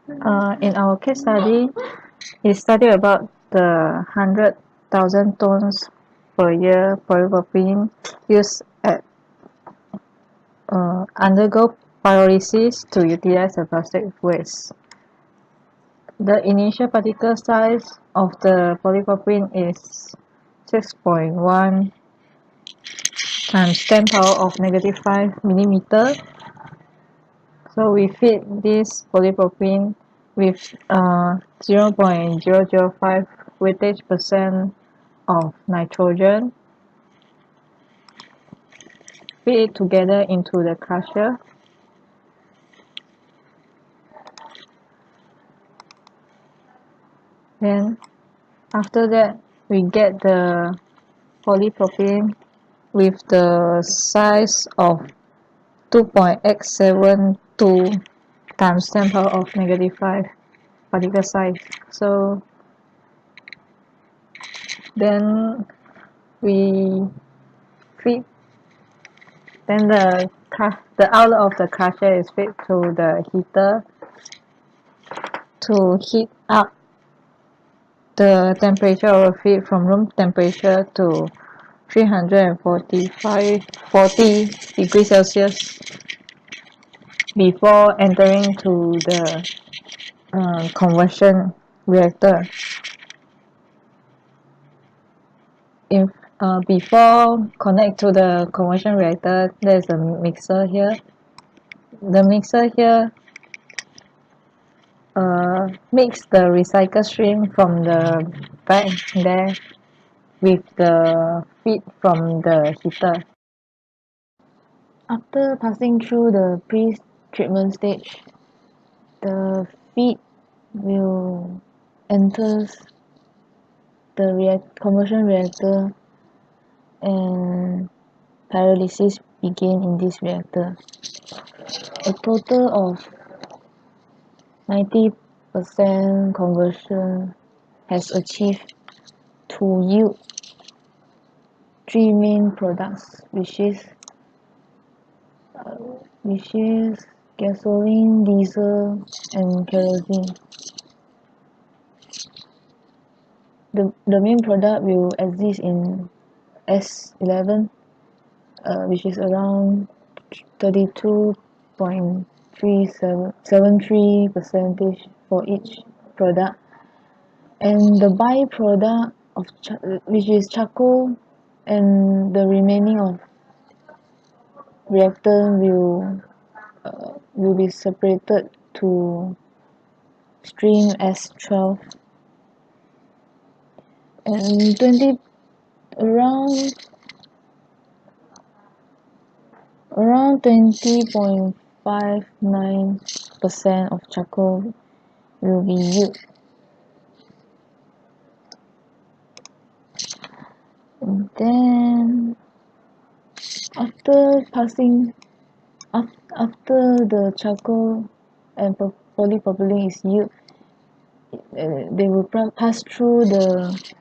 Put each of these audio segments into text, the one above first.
In our case study, it studied about the 100,000 tons per year polypropylene used at undergo pyrolysis to utilize the plastic waste. The initial particle size of the polypropylene is 6.1 times 10 power of negative 5 millimeter. So we feed this polypropylene with 0.005 weightage percent of nitrogen. Feed it together into the crusher. Then after that, we get the polypropylene with the size of 2.872 times 10 power of negative 5 particle size. So then we feed, then the outlet of the crusher is fed to the heater to heat up the temperature of feed from room temperature to 40 degrees Celsius before entering to the conversion reactor. If before connect to the conversion reactor, there's a mixer here. The mixer here mix the recycle stream from the back there with the feed from the heater. After passing through the pre-treatment stage, the feed will enter the conversion reactor and pyrolysis begin in this reactor. A total of 90% conversion has achieved to yield three main products, which is gasoline, diesel, and kerosene. The main product will exist in S11, which is around 32.373% for each product, and the byproduct of which is charcoal, and the remaining of reactor will be separated to stream S12, and around 20.59% of charcoal will be used. And then after the charcoal and polypropylene is used, they will pass through the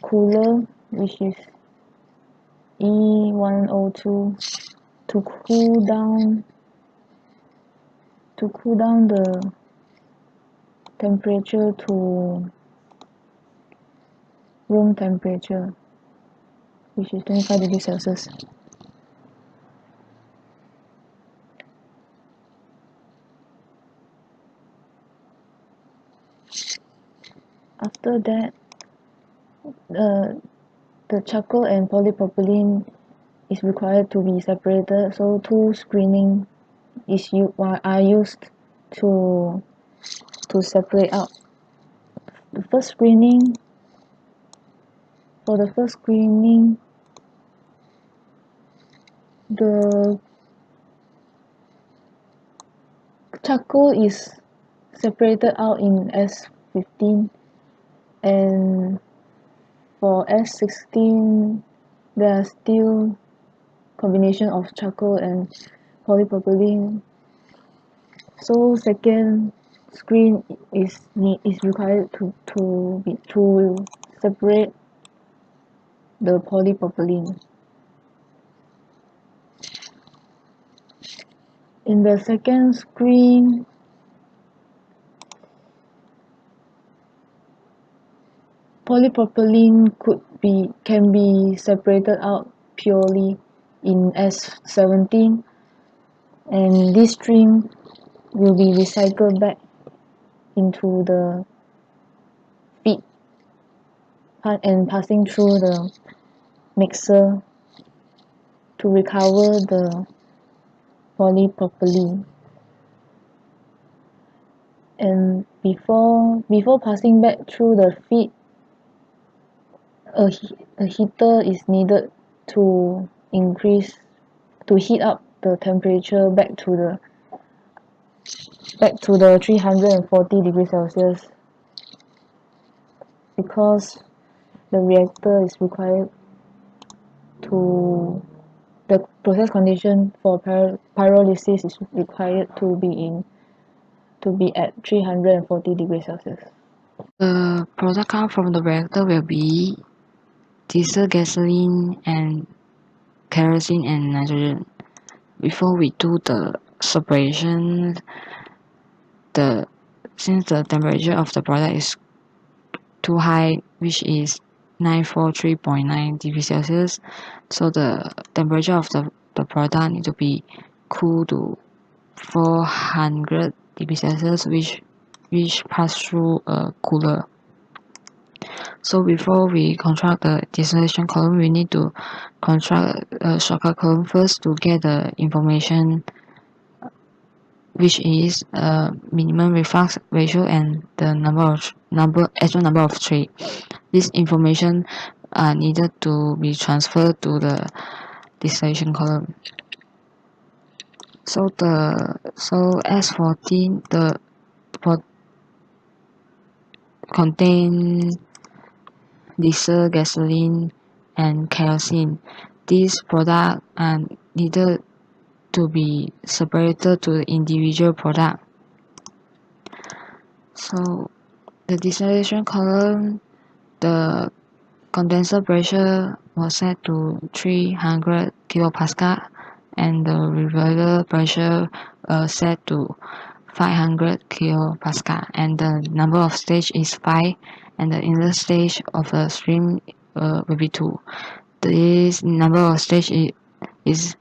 cooler, which is E102, to cool down the temperature to room temperature, which is 25 degrees Celsius. After that, the charcoal and polypropylene is required to be separated, so two screening are used to separate out. For the first screening, the charcoal is separated out in S15, and for S16 there are still combination of charcoal and polypropylene, so second screen is required to separate the polypropylene. In the second screen, polypropylene can be separated out purely in S17, and this stream will be recycled back into the feed and passing through the mixer to recover the polypropylene. And before passing back through the feed, a heater is needed to heat up the temperature back to the 340 degrees Celsius, because the reactor is required to the process condition for pyrolysis is required to be at 340 degrees Celsius. The product come from the reactor will be diesel, gasoline, and kerosene and nitrogen. Before we do the separation, since the temperature of the product is too high, which is 943.9 degrees Celsius, so the temperature of the product need to be cool to 400 degrees Celsius, which pass through a cooler. So before we construct the distillation column, we need to construct a shortcut column first to get the information, which is minimum reflux ratio and the actual number of trade. This information are needed to be transferred to the distillation column. So S14 the contain diesel, gasoline, and kerosene. These products are needed to be separated to the individual product. So the distillation column, the condenser pressure was set to 300 kilopascal, and the reservoir pressure set to 500 kilopascal, and the number of stage is 5, and the inlet stage of the stream will be 2. This number of stage is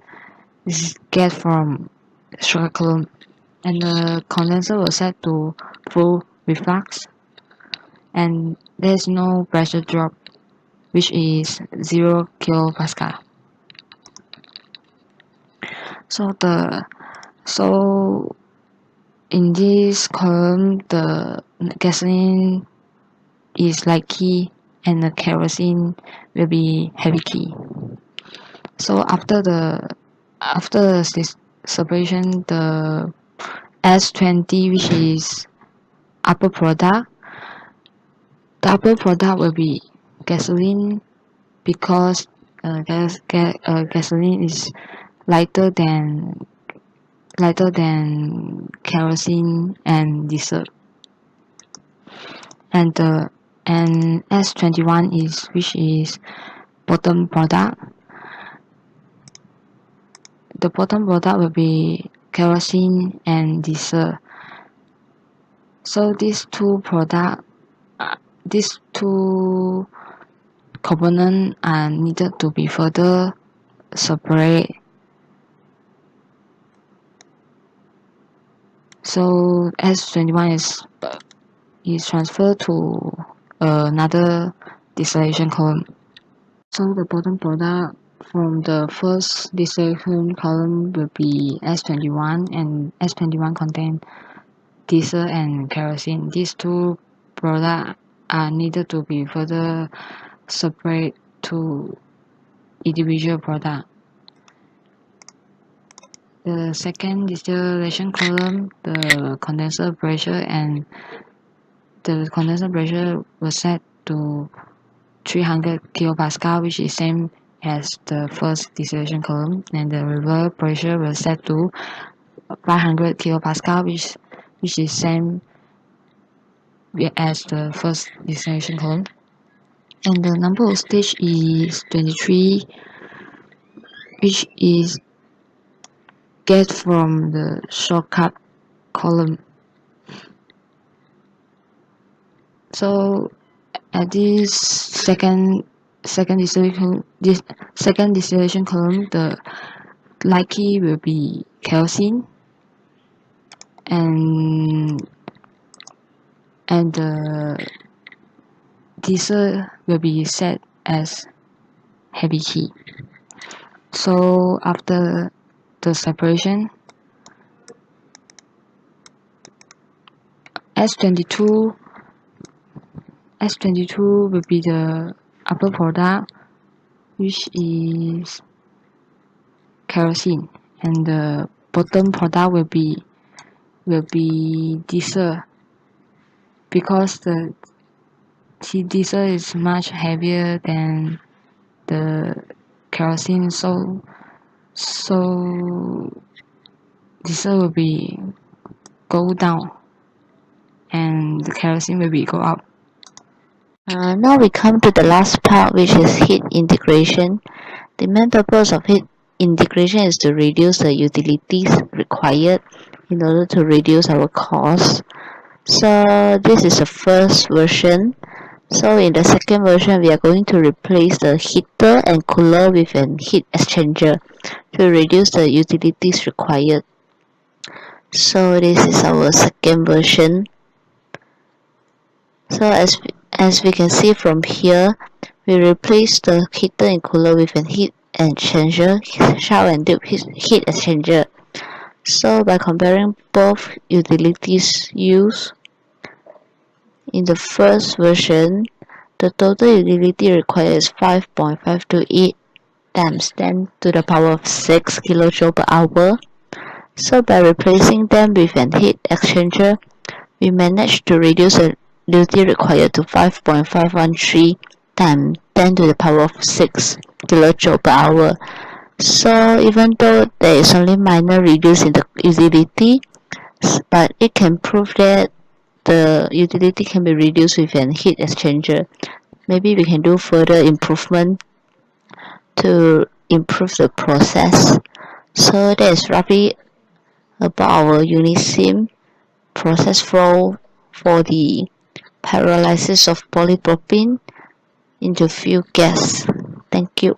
get from short column, and the condenser was set to full reflux, and there's no pressure drop, which is 0 kilopascal. So in this column, the gasoline is light key and the kerosene will be heavy key. So after this separation, the S20, which is upper product, the upper product will be gasoline, because gasoline is lighter than kerosene and diesel, and S21 which is bottom product. The bottom product will be kerosene and diesel. So these two components are needed to be further separate. So S21 is transferred to another distillation column. So the bottom product from the first distillation column will be S21, and S21 contain diesel and kerosene. These two products are needed to be further separate to individual product. The second distillation column, the condenser pressure was set to 300 kilopascal, which is same as the first distillation column, and the reservoir pressure was set to 500 kilopascal, which is same as the first distillation column, and the number of stage is 23, which is get from the shortcut column. So At this second distillation column, the light key will be kerosene, and the diesel will be set as heavy key. So after the separation, S22 will be the upper product, which is kerosene, and the bottom product will be diesel, because the diesel is much heavier than the kerosene, so diesel will be go down and the kerosene will be go up. Now we come to the last part, which is heat integration. The main purpose of heat integration is to reduce the utilities required in order to reduce our costs. So this is the first version. So in the second version, we are going to replace the heater and cooler with an heat exchanger to reduce the utilities required. So this is our second version. So as we can see from here, we replace the heater and cooler with an heat exchanger, shower and tube heat exchanger. So by comparing both utilities used, in the first version, the total utility required is 5.528 times 10 to the power of 6 kJ per hour. So by replacing them with an heat exchanger, we managed to reduce the utility required to 5.513 times 10 to the power of 6 kJ per hour. So even though there is only minor reduce in the utility, but it can prove that the utility can be reduced with an heat exchanger. Maybe we can do further improvement to improve the process. So that is roughly about our Unisim process flow for the pyrolysis of polypropylene into fuel gas. Thank you.